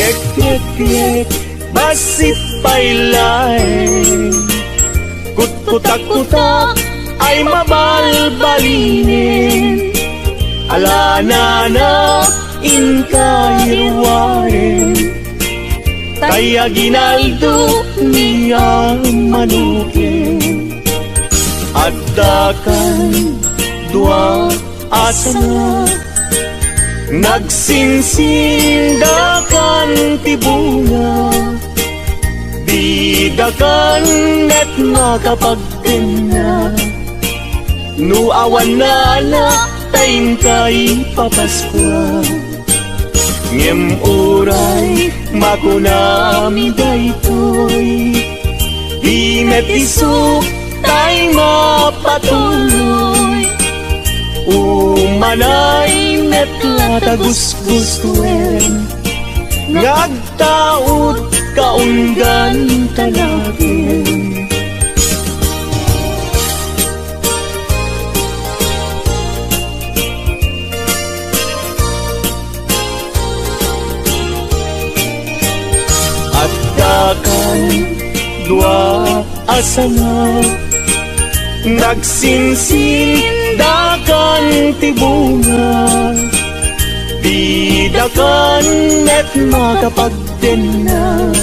Yek basit pailain, kutak-kutak ay mabalbalinin. Alana na inkahirwain, kaya ginaldo niya manukin. At dakan dua asana, nagsinsindakan tibunga. Bidakan at makapagtina, nuawan na tayin kay papaskwa. Ngem uray makunami daytoy, di metiso tay mapatuloy. Umanay net latagusgustuin, ngagtaot kaunggan talakin. At dakan dua asana, nagsinsindakan tibunga. Bidakan at makapagdena,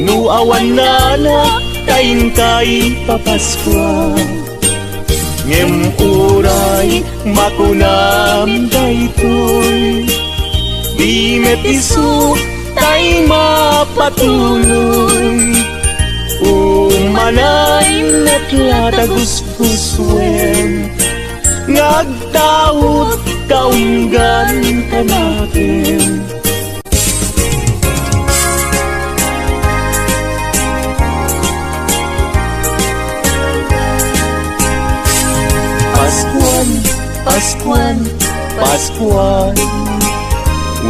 nuawan na tayin kay papaskwa. Ngem uray makunam daytoy, di metiso tay mapatuloy. Umanay net latagusguswen, ngagtaot kaunggan ka natin. Paskuan, Paskuan, Paskuan,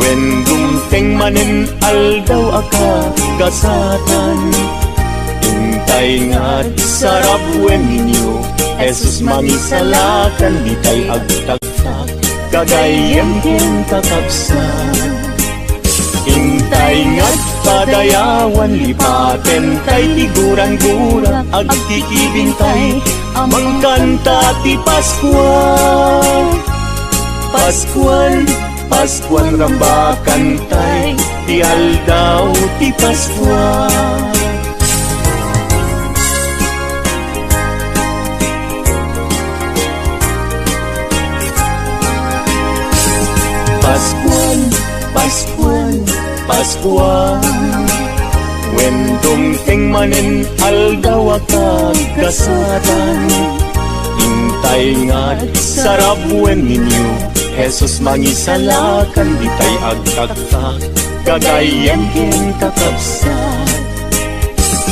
when dumteng manen aldaw aka kasatan. Intay nga't sarap wen ninyo, Jesus mangisalakan, di tay agtagtag, kagayem ken kakabsan. Intay nga't padayawan, lipaten tay tiguran-gura, agkikibintay, magkanta ti Paskuan. Paskuan, Paskuan rambakan tay, ti aldaw ti Paskuan. Paskuan, Paskuan, Paskuan, when dumteng manen aldaw akagkasatan. Intay nga't sarap wen ninyo, Jesus mangisalakan, di tay agtagtag, kagayem ken kakabsan.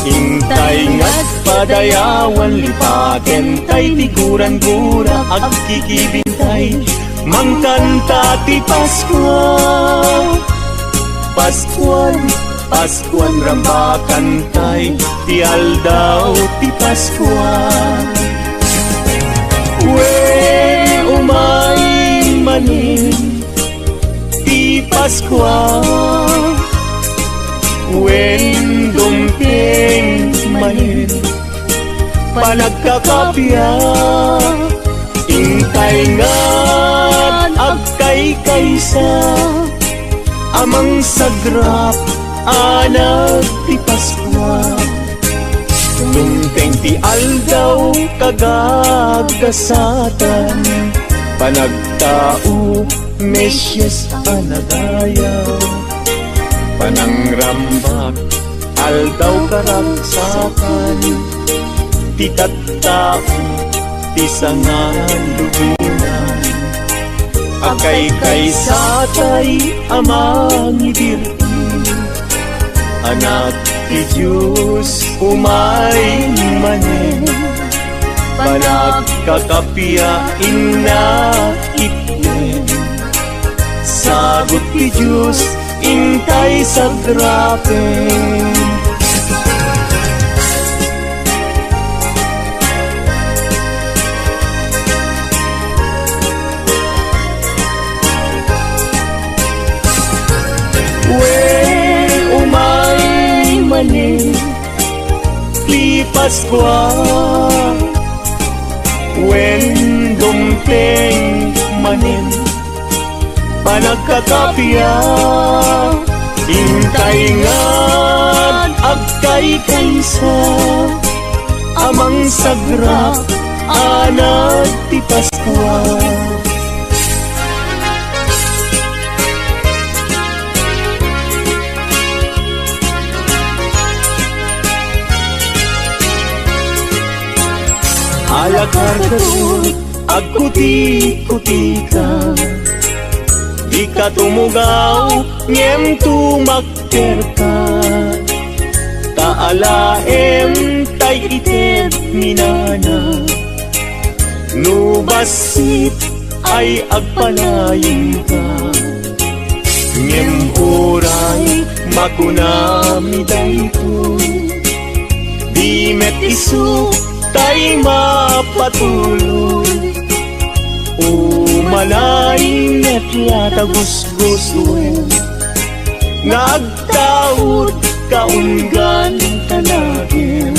Intay nga't padayawan, lipaten tay tiguran-gura, agkikibintay, mangkanta ti Paskuan. Paskuan, Paskuan rambakan tay, ti aldaw ti Paskuan. Wen umay manin ti Paskuan, wen dumteng manin panagkakapya. Intay nga't agkay kaysa, amang sagrap anak ti Paskuan. Dumteng ti aldaw kagagkasatan, panagtao Mesyas anagayaw. Panangrambak aldaw karagsakan, ti tattao ti sangalubunan. Akay kaysatay amang ibirti, anak ti Diyos umay manen. Panagkakapiyain na itnen, sagot ti Diyos intay sa grapen. When Happy Paskwa. When dumteng manin panagkakapya, hintay ngad agkay kaysa amang sagrap anad ti Paskwa. Alakar katut agkuti-kuti ka, di ka tumugaw ngem tumakter ka. Taalaem tay ited minana, nubasit ay agpalayin ka. Ngem oray makunami dayto, di met isu tay mapatuloy. Umalay net yata gusgustuin, nagtaod kaunggan tanagin.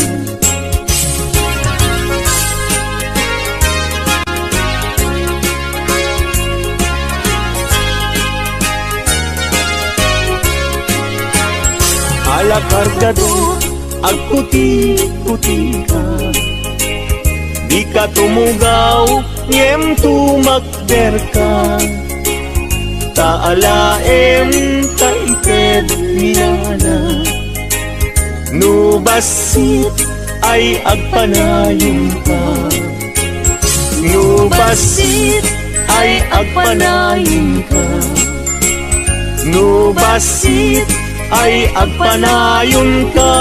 Alakar kadot agputi-puti ka, di ka tumugaw ngem tumakder ka. Taalaem taited minana, nubasit ay agpanayon ka. Nubasit ay agpanayon ka. Nubasit ay agpanayon ka.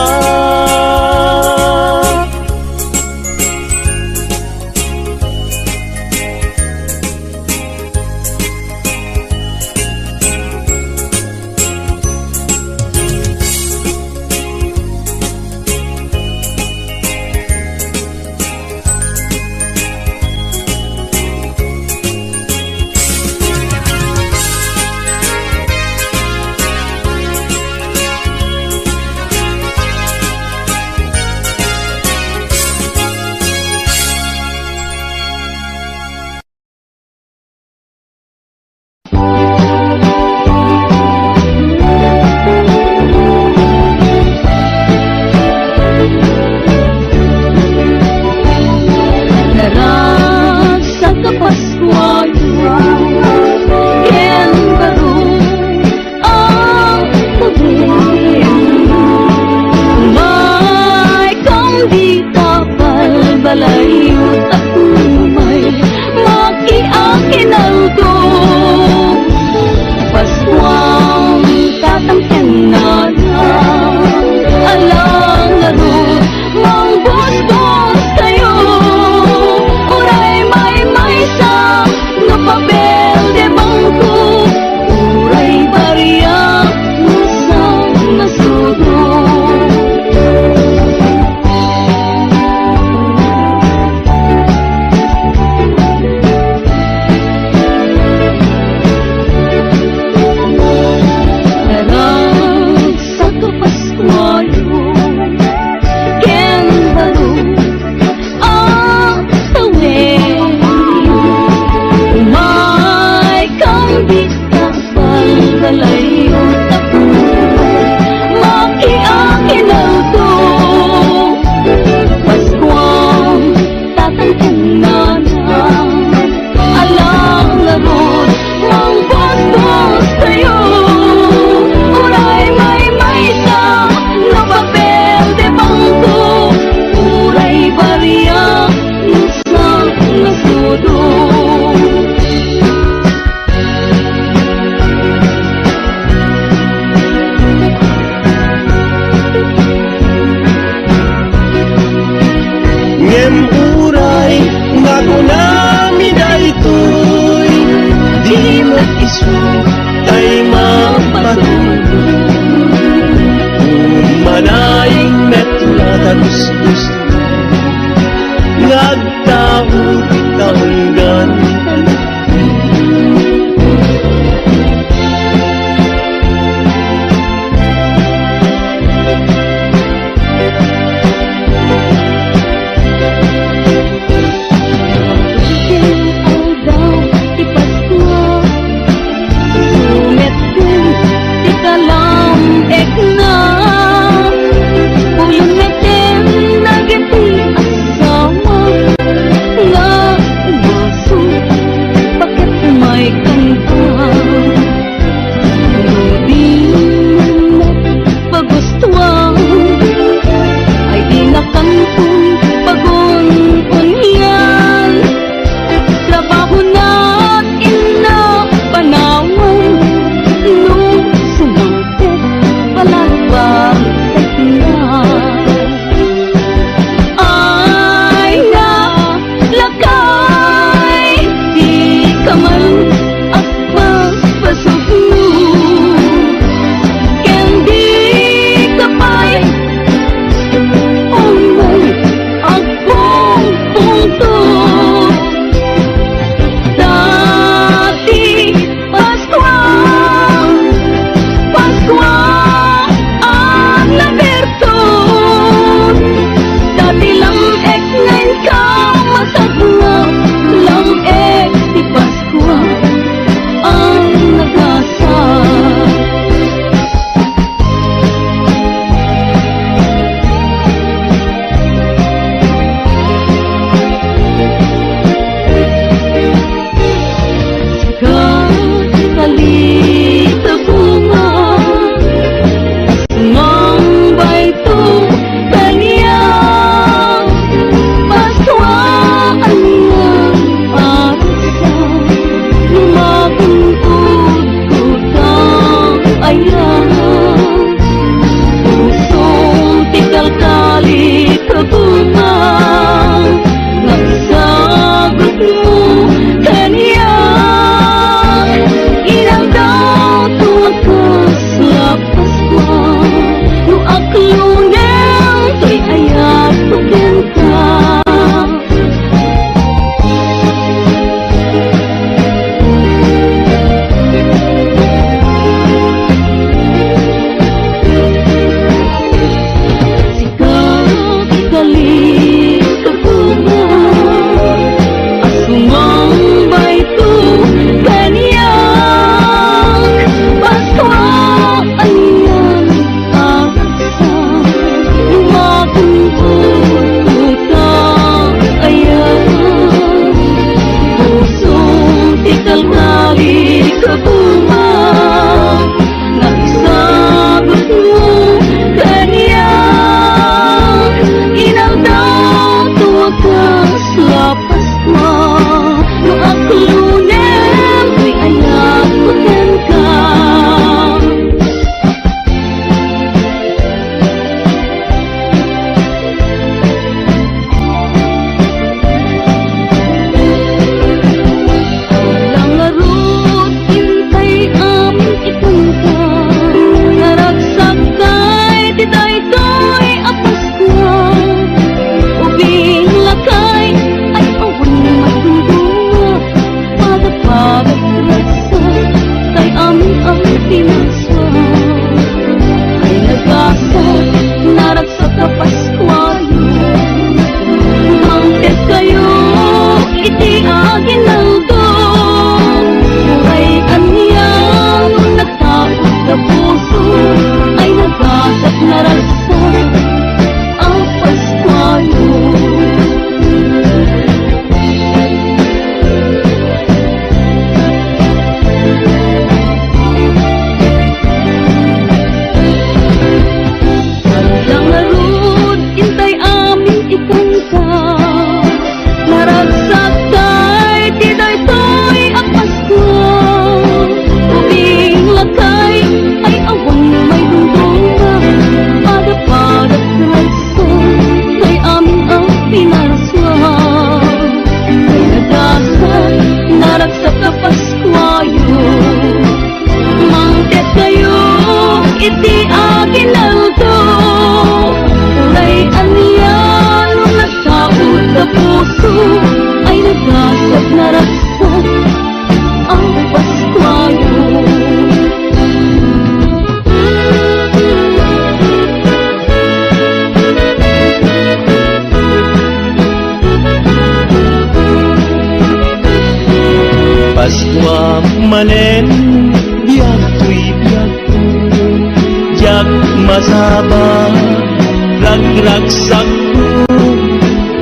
nagragsak ko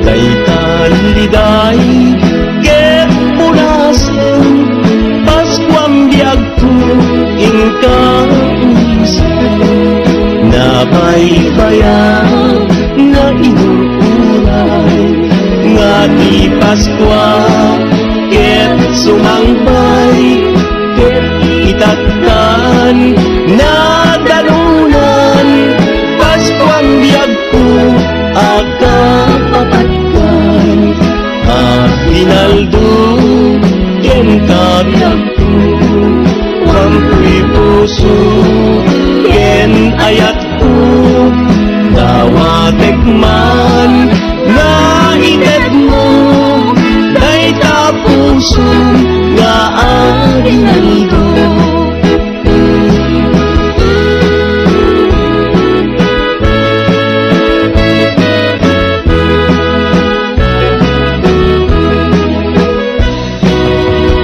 kay taliday ket punasen Paskuang biyag ko inka unisen nabaybayan nga inuulay nga di Paskwa ket sumangbay ket itaktan na dalunan Paskuang biyag ko agkapapatkan Aguinaldo ken kabiyag ko wampuy puso ken ayat ko dawatek man nga itet mo day tapuso nga Aguinaldo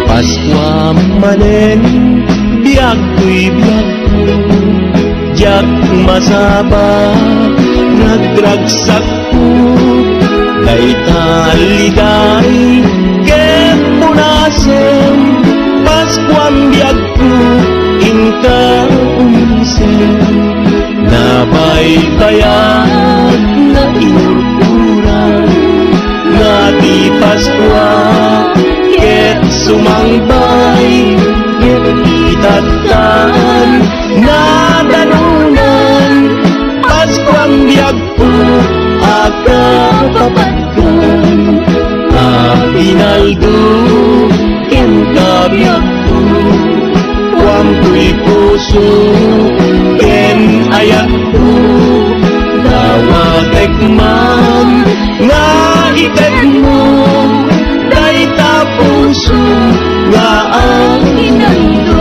Paskwa manen biyag ko'y biyag ko jak masaba nagragsak ko kay taliday ket punasen Paskuang biyag ko inka unisen nabaybayat na inururan nga di Paskwa ket sumangbay ket itattan na dalunan Paskuang biyag ko agkapapatkan Aguinaldo ken kabiyag ko wampuy puso ken ayat ko dawatek man nga itet mo day tapuso nga Aguinaldo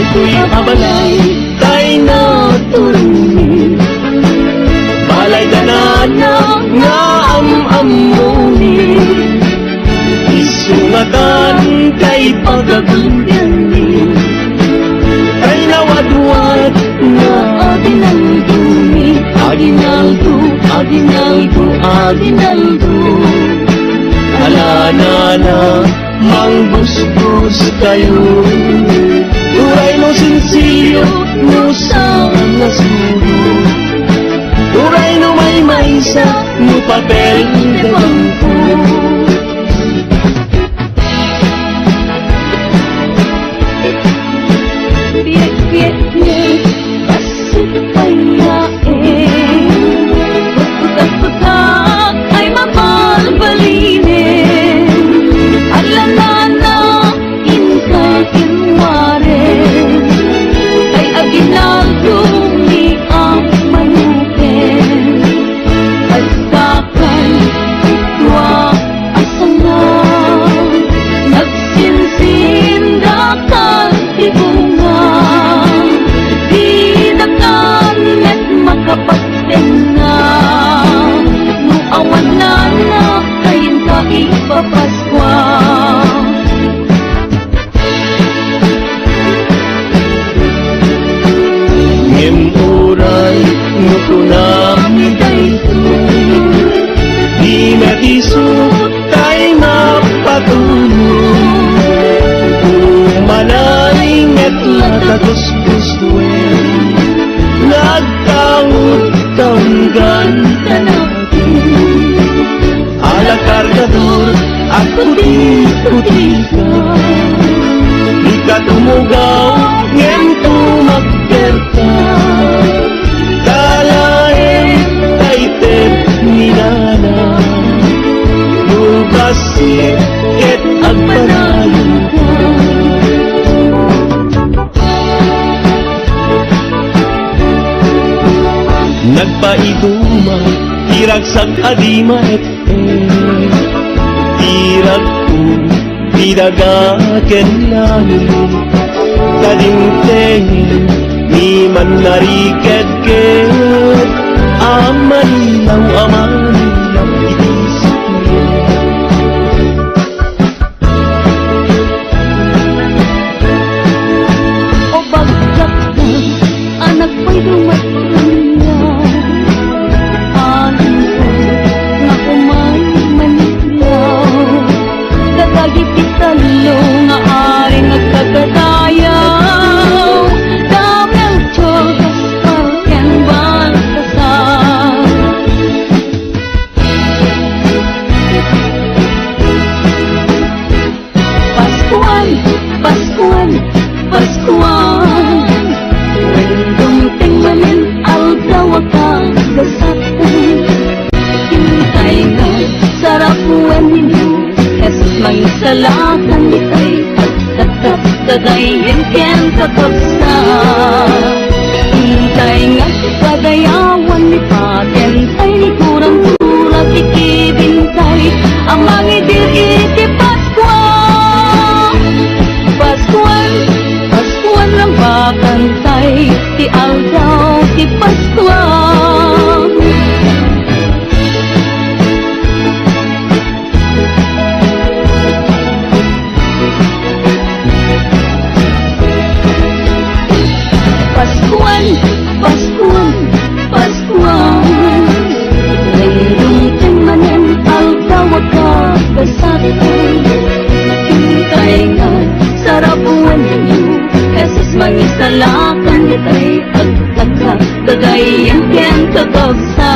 Ko'y abalay, tay na turuni balay danana nga am-amuni isungatan kay pagagundani kay nawadwad nga Aguinaldo ni Aguinaldo, Aguinaldo, Aguinaldo alanana mangbusbus kayo Turay no sinsilyo no sa nasuro Turay no may maysa no papel de bangko Biyak-biyak niya pasok payain Pagputak-putak ay mabalbalinin Alanana inka kay Aguinaldo ni ang manukin at kakay itwa asana nagsinsindakan ibunga dinakan at makapagtenga no awanan na kayin ka ipapaskwa Oray no kunami daytoy di matisot tay mapatulog umanay ngetla tagus-guswen nagtaud kaunggan tanatin ala kargador at puti-puti ka di ka tumugaw ngem tumagperta kalain taytet minana lubasit ket agpanayon ka nagpaiduma iragsak adima et Irag ko, bidagaken langit Kadingteng, ni man nariked-ked Amanilaw, amanilaw, itisip niya O bagkat ka, anak ko'y dumating niya. Alam ko na kumay manilaw. Dadagipit talo nga ari nagkagadayaw. Damel chogas palken baltasar. Paskuan, Paskuan, Paskuan. Dumating manin aldaw akang gasatan. Hintay nga sarap buwan ninyo. Jesus mangisalakan ditay at tatap kagayin ken kakapsa. Hintay nga kagayawan ni patentay ni kurang-kurang kikibintay. Ang mangidir iti Paskuan. Paskuan, Paskuan lang bakantay. Ti aldaw ti Paskuan. Paskuan, Paskuan, Paskuan. Layong timanin aldaw agkasatan. Hintay nga sarap buwan ninyo. Jesus mangisalakan ditay agtagka kagayan ken kakabsa.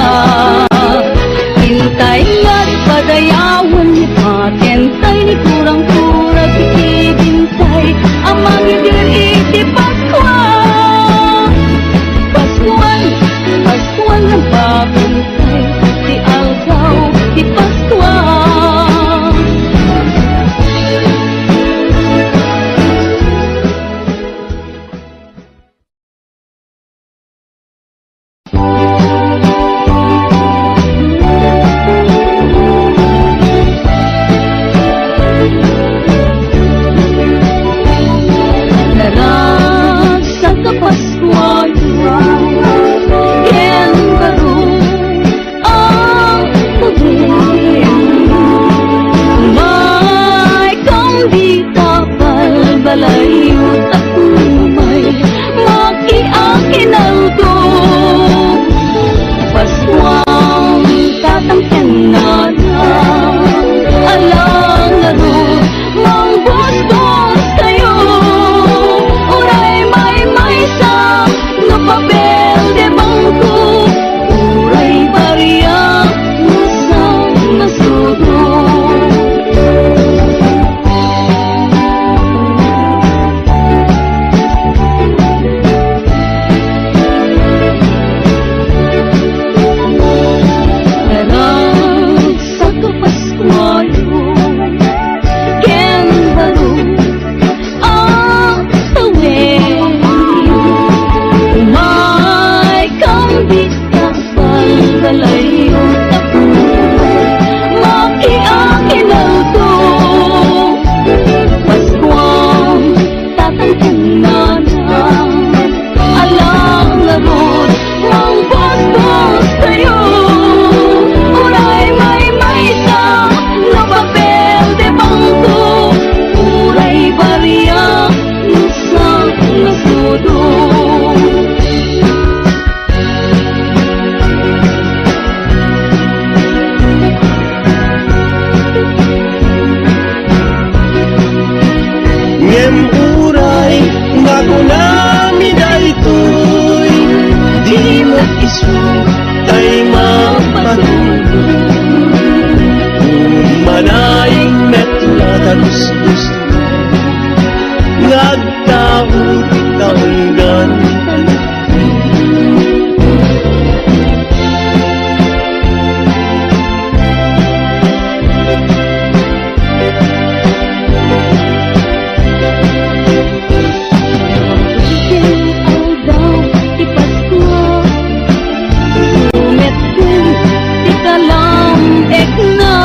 Hintay nga padayawan ni patentay ni kurang-kurang kikibintay. Ang mangidir iti Paskuan. Paskuan, Paskuan ang bakantay. Di aldaw, di Paskuan. Narasa ka Paskuayo, ken baru ang pagin. May kang di tapal balayo at may makiakinaldo. Paskuang tatangken na na alang laro mang bos-bos kayo. Uray may sa no papel de bangko. Uray bariya masang masudo. Narasa ka Paskuayo, ken baru ang tawin. May kang di tapal balayo tapunan. Makiakinaldo. Paskuang tatangken na na alang larot mang bos-bos kayo. Uray may sa no papel de bangko. Uray bariya isang nasudo. Ngem uray nga kunami daytoy di mag-isu tay mapatulog manaying metla tagus-gus ngagtaod taunggan Sumet kun di kalam ek na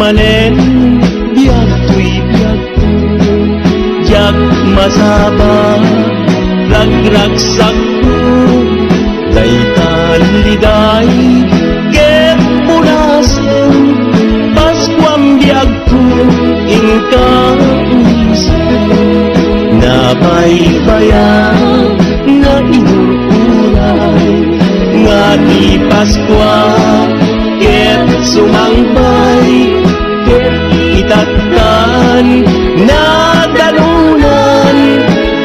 manen biag tuy biag ko jak masaba ragragsak ko daytan liday ket punasen paskwam biag ko inka nabaybayan nga inuuray nga di Paskwa ket sumangbay ket itatkan na dalunan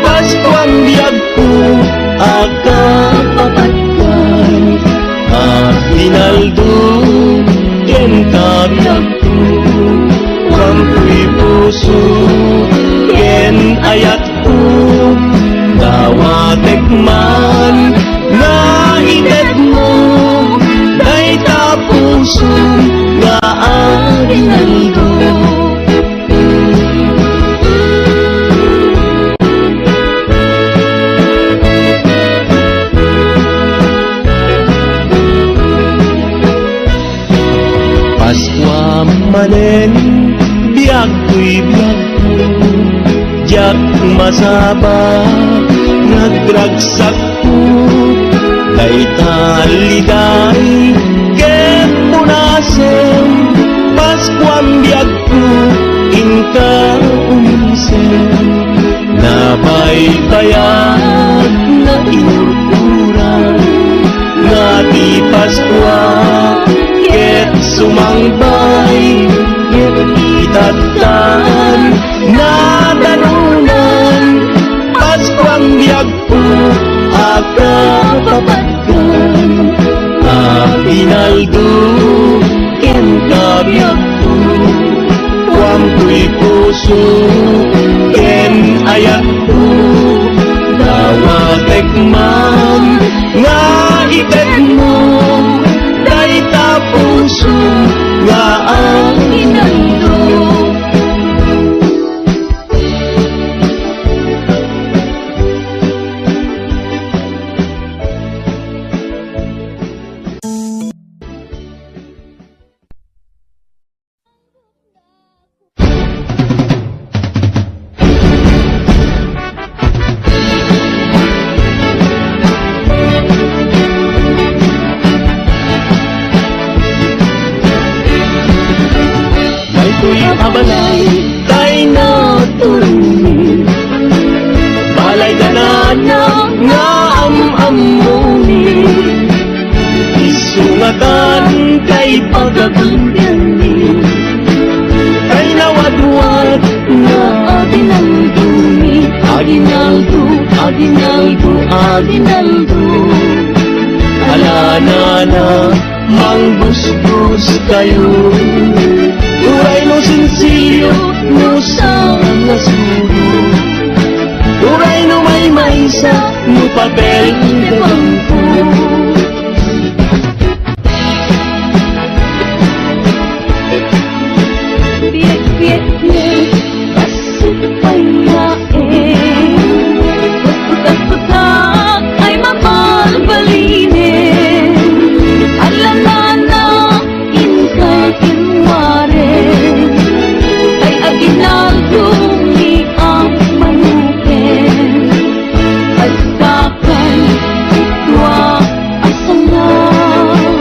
Paskwang biyag ko akapapatkan Hinaldo ken kabiyag ko wampuy puso ken ayat ko dawatek man na itet mo day tapuso nga arinaldo Paskwa manen biag ko'y biag ko jak masaba nagragsak ko daytan liday ket punasen Paskwam biag ko inka umisen nabaybayat na inururan nga di Paskwa ket sumangbay ket itatkan na dalunan Paskwang biyag ko akapapatkan Hinaldo ken kabiyag ko wampuy puso ken ayat ko dawatek man nga itet mo day tapuso nga arinaldo Ko'y abalay, tay na turuni balay ganana nga am-amuni isungatan kay pagagundani kay nawadwad na aginaldumi aginaldo, aginaldo, aginaldo alanana manggustos kayo Uray no sinsilyo no sa nasuro Uray no may maysa no papel de bangko Biyak-biyak na kasupayain Putak-putak ay mapalbalinin Alanana inka kinwarin Kay aginaldo ni ang manukin Pagkakan itwa asangan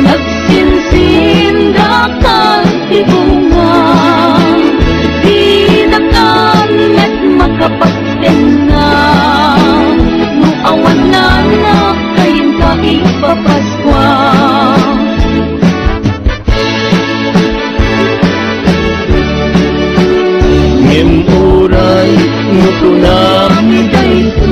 Nagsinsindakan tibungan Dinakan at makapagten na Nuawan na na kayin ka ipapaskwa Uray no kunami dayto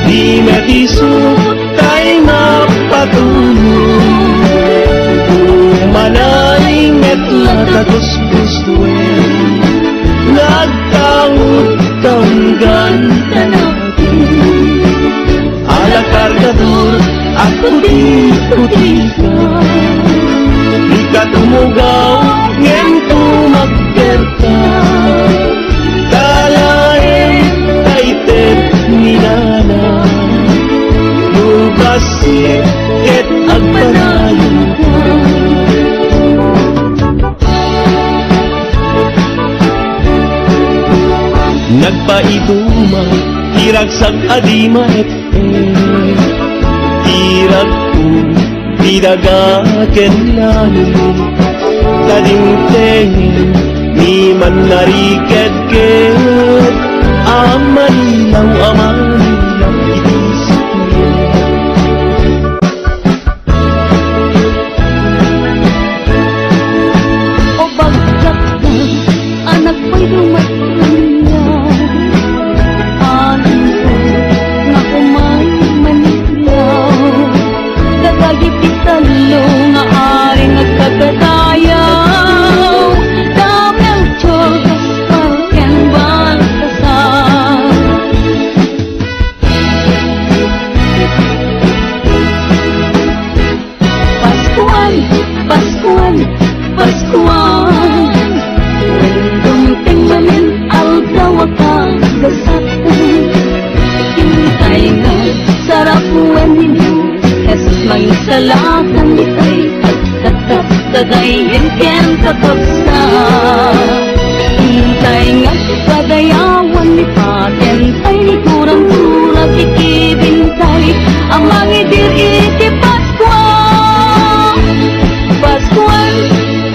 di matisot tay mapatulong umanay metla tagus-gustuin nagtangod-tanggan ka natin ala kargador at puti-puti ka tumugaw ngem tumagperta Talain kaitet minana Nubasit ket agpanayon iduma tiragsak adima tirag ko tidagaken lani kadingtengin ni man nariked ket amanilaw itisip O bagkat na anak ko'y dumatanya. Alam ko nga kumay manilaw, dagagit italo nga aring nagkagadayaw. Damang tiyos palken baltasar. Paskuan, Paskuan, Paskuan, dumating namin aldaw akang gasatan. Hintay nga sarap buwan ninyo, Jesus mangisalakan ditay pagtatap dadayin ken kapagsa. Hintay nga padayawan ni patentay ni kurang-kurang kikibintay ang mangidir iti Paskuan. Paskuan,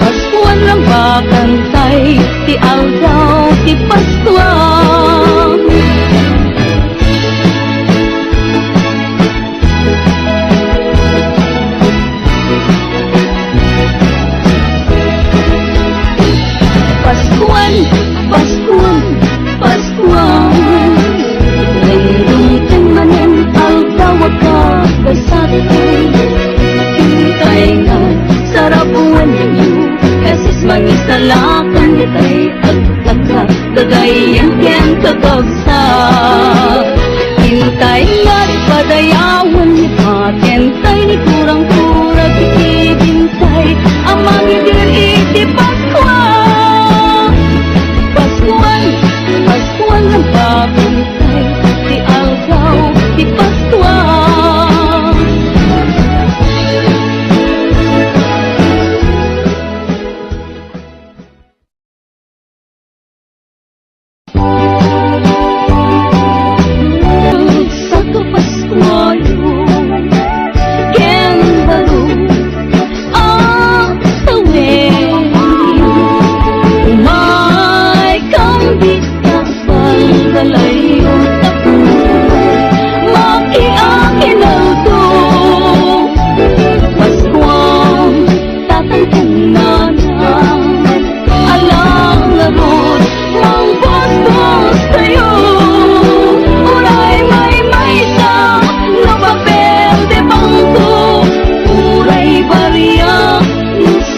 Paskuan lang bakantay ti aldaw ti Paskuan. Paskuan, Paskuan, Paskuan, nandungtang manen aldaw agkasatay. Hintay nga sarap buwan ninyo, Jesus mangisalakan ditay agtagka dadayan ken kakagsa. Hintay nga padayawan ni patentay ni kurang-kurang kikibintay ang mangidir iti Paskuan. Paskuan, Paskuan ang bakantay ti aldaw ti Paskuan. Sa kapaskualo ken baro ang tawin. Umay kang di kapal dalayo tapuan, makiakin aldo. Paskuan tatangkan na alang larot mang bastos tayo. Uray may sa na papel de bangko, uray bariya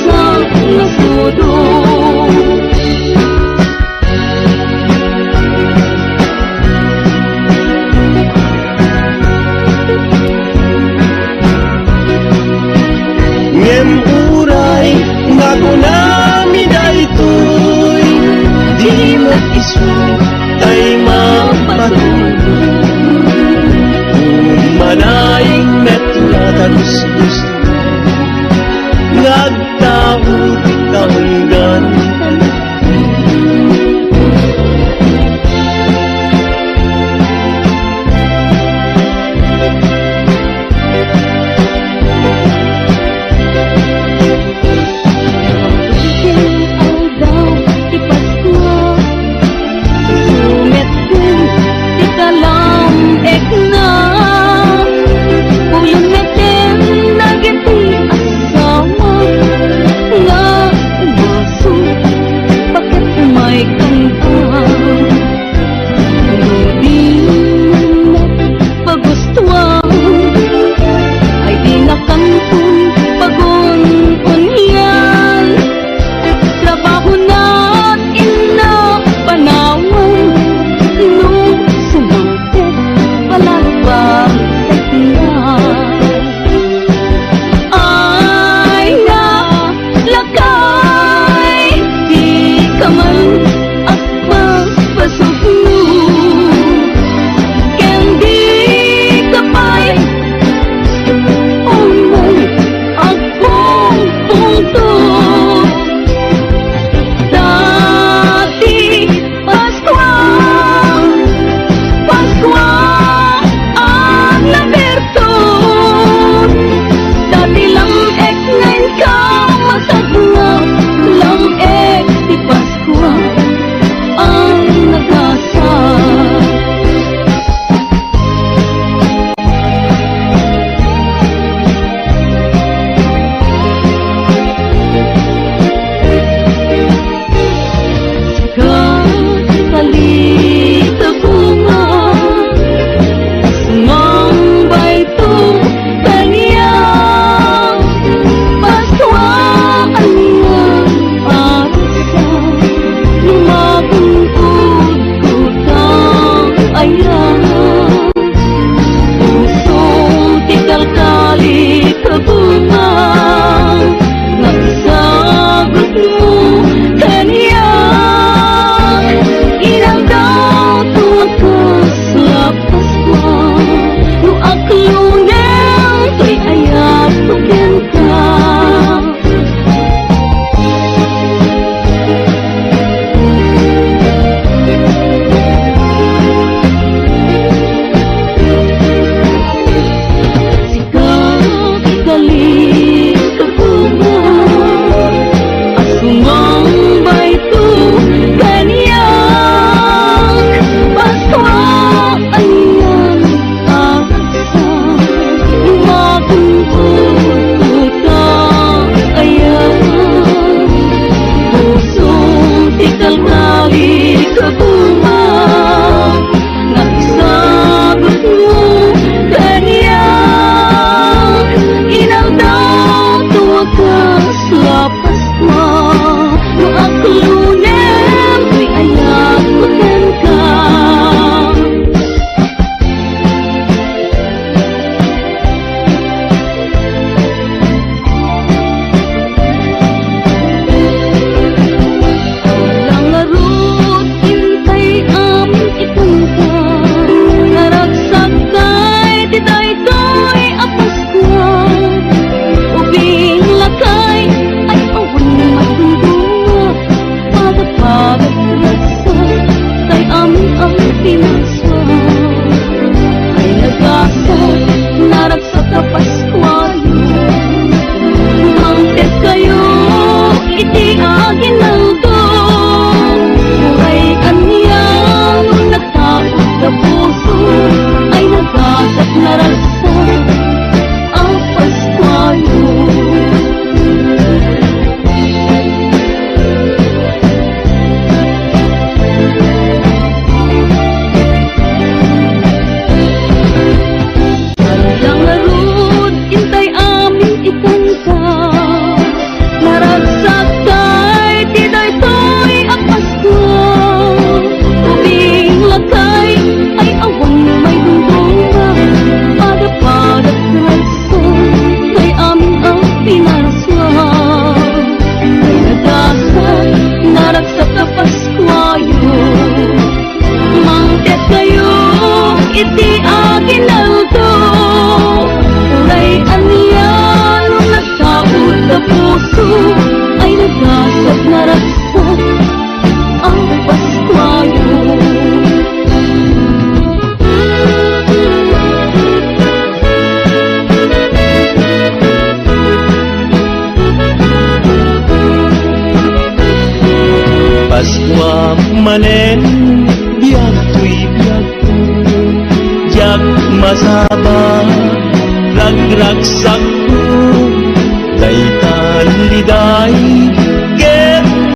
sa nasudo. ngem uray nga kunami daytoy di mag-isu tay mapatuloy manaying metla tarus-us ngagtaod kaunggan Aldaw ti Paskuan, sumet kun ti dak masaba ragraksak ko daytan liday